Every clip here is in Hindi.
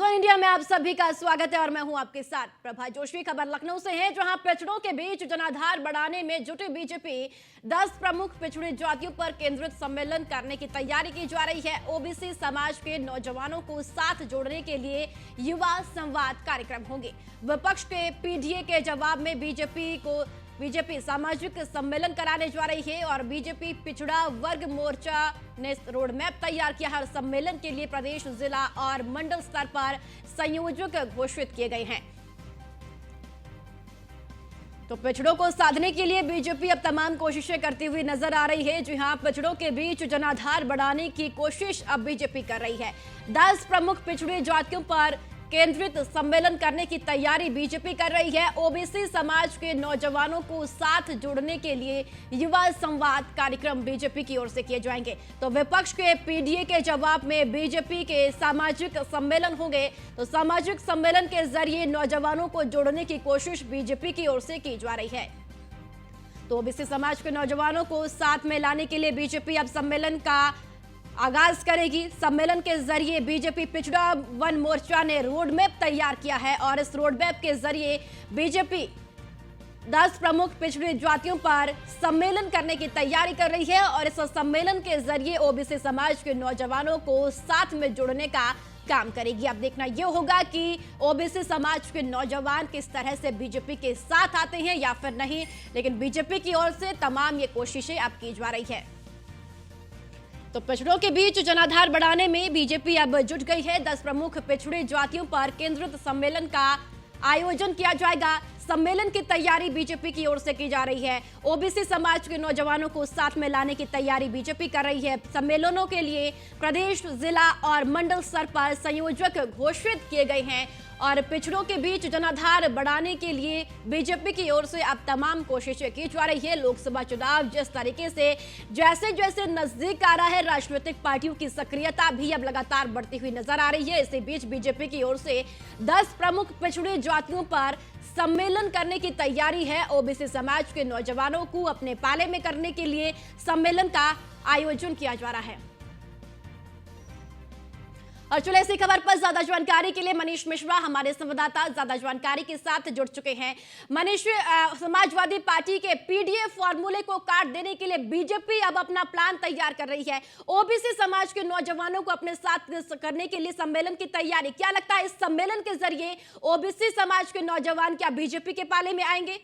इंडिया में आप सभी का स्वागत है और मैं हूं आपके साथ प्रभा जोशी। खबर लखनऊ से है, जहां पिछड़ों के बीच जनाधार बढ़ाने में जुटी बीजेपी 10 प्रमुख पिछड़ी जातियों पर केंद्रित सम्मेलन करने की तैयारी की जा रही है। ओबीसी समाज के नौजवानों को साथ जोड़ने के लिए युवा संवाद कार्यक्रम होंगे। विपक्ष के पीडीए के जवाब में बीजेपी सामाजिक सम्मेलन कराने जा रही है और बीजेपी पिछड़ा वर्ग मोर्चा ने रोड मैप तैयार किया है। सम्मेलन के लिए प्रदेश, जिला और मंडल स्तर पर संयोजक घोषित किए गए हैं। तो पिछड़ों को साधने के लिए बीजेपी अब तमाम कोशिशें करती हुई नजर आ रही है। जी हां, पिछड़ों के बीच जनाधार बढ़ाने की कोशिश अब बीजेपी कर रही है। 10 प्रमुख पिछड़ी जातियों पर केंद्रित सम्मेलन करने की तैयारी बीजेपी कर रही है। ओबीसी समाज के नौजवानों को साथ जोड़ने के लिए युवा संवाद कार्यक्रम बीजेपी की ओर से किए जाएंगे। तो विपक्ष के पीडीए के जवाब में बीजेपी के सामाजिक सम्मेलन होंगे। तो सामाजिक सम्मेलन के जरिए नौजवानों को जोड़ने की कोशिश बीजेपी की ओर से की जा रही है। तो ओबीसी समाज के नौजवानों को साथ में लाने के लिए बीजेपी अब सम्मेलन का आगाज करेगी। सम्मेलन के जरिए बीजेपी पिछड़ा वन मोर्चा ने रोड मैप तैयार किया है और इस रोड मैप के जरिए बीजेपी 10 प्रमुख पिछड़ी जातियों पर सम्मेलन करने की तैयारी कर रही है और इस सम्मेलन के जरिए ओबीसी समाज के नौजवानों को साथ में जोड़ने का काम करेगी। अब देखना यह होगा कि ओबीसी समाज के नौजवान किस तरह से बीजेपी के साथ आते हैं या फिर नहीं, लेकिन बीजेपी की ओर से तमाम ये कोशिशें अब की जा रही है। तो पिछड़ों के बीच जनाधार बढ़ाने में बीजेपी अब जुट गई है। 10 प्रमुख पिछड़ी जातियों पर केंद्रित सम्मेलन का आयोजन किया जाएगा। सम्मेलन की तैयारी बीजेपी की ओर से की जा रही है। ओबीसी समाज के नौजवानों को साथ में लाने की तैयारी बीजेपी कर रही है। सम्मेलनों के लिए प्रदेश, जिला और मंडल स्तर पर संयोजक घोषित किए गए हैं और पिछड़ों के बीच जनाधार बढ़ाने के लिए बीजेपी की ओर से अब तमाम कोशिशें की जा रही है। लोकसभा चुनाव जिस तरीके से जैसे जैसे नजदीक आ रहा है, राजनीतिक पार्टियों की सक्रियता भी अब लगातार बढ़ती हुई नजर आ रही है। इसी बीच बीजेपी की ओर से 10 प्रमुख पिछड़ी जातियों पर सम्मेलन करने की तैयारी है। ओबीसी समाज के नौजवानों को अपने पाले में करने के लिए सम्मेलन का आयोजन किया जा रहा है। और चलिए इसी खबर पर ज्यादा जानकारी के लिए मनीष मिश्रा हमारे संवाददाता ज्यादा जानकारी के साथ जुड़ चुके हैं। मनीष, समाजवादी पार्टी के पीडीए फॉर्मूले को काट देने के लिए बीजेपी अब अपना प्लान तैयार कर रही है। ओबीसी समाज के नौजवानों को अपने साथ करने के लिए सम्मेलन की तैयारी, क्या लगता है इस सम्मेलन के जरिए ओबीसी समाज के नौजवान क्या बीजेपी के पाले में आएंगे?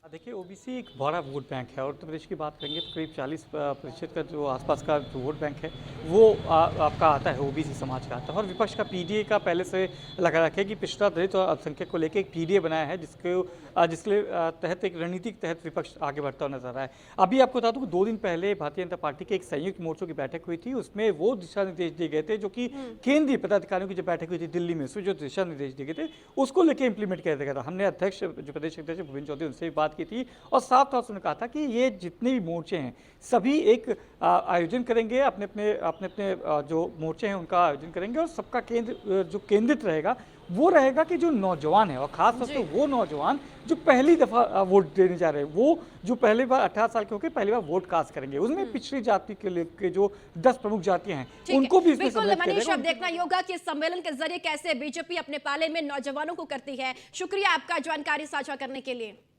देखिए, ओबीसी एक बड़ा वोट बैंक है और उत्तर प्रदेश की बात करेंगे तो करीब 40% का जो आसपास का जो वोट बैंक है वो आपका आता है, ओबीसी समाज का आता है। और विपक्ष का पीडीए का पहले से लगा रखा है कि पिछड़ा दलित और अल्पसंख्यक को लेकर एक पीडीए बनाया है जिसके तहत एक रणनीति के तहत विपक्ष आगे बढ़ता हुआ नजर आ रहा है। अभी आपको बता दूं कि 2 दिन पहले भारतीय जनता पार्टी के एक संयुक्त मोर्चों की बैठक हुई थी। उसमें वो दिशा निर्देश दिए गए थे जो कि केंद्रीय पदाधिकारियों की जो बैठक हुई थी दिल्ली में, उसमें जो दिशा निर्देश दिए गए थे उसको लेकर इंप्लीमेंट किया गया था। हमने अध्यक्ष जो प्रदेश अध्यक्ष भूपेंद्र चौधरी उनसे भी बात की थी और साफ तौर से उन्होंने कहा था कि ये जितने भी मोर्चे हैं सभी एक आयोजन करेंगे, अपने अपने जो मोर्चे हैं उनका आयोजन करेंगे और सबका केंद्र जो केंद्रित रहेगा वो रहेगा कि जो नौजवान है और खास तौर से वो नौजवान जो पहली दफा वोट देने जा रहे हैं, वो जो पहली बार 18 साल के होकर पहली बार वोट कास्ट करेंगे, उसमें पिछड़ी जाति के जो 10 प्रमुख जातियां हैं उनको भी इसमें बिल्कुल मनीष, अब देखना होगा कि इस सम्मेलन के जरिए कैसे बीजेपी अपने पाले में नौजवानों को करती है। शुक्रिया आपका जानकारी साझा करने के लिए।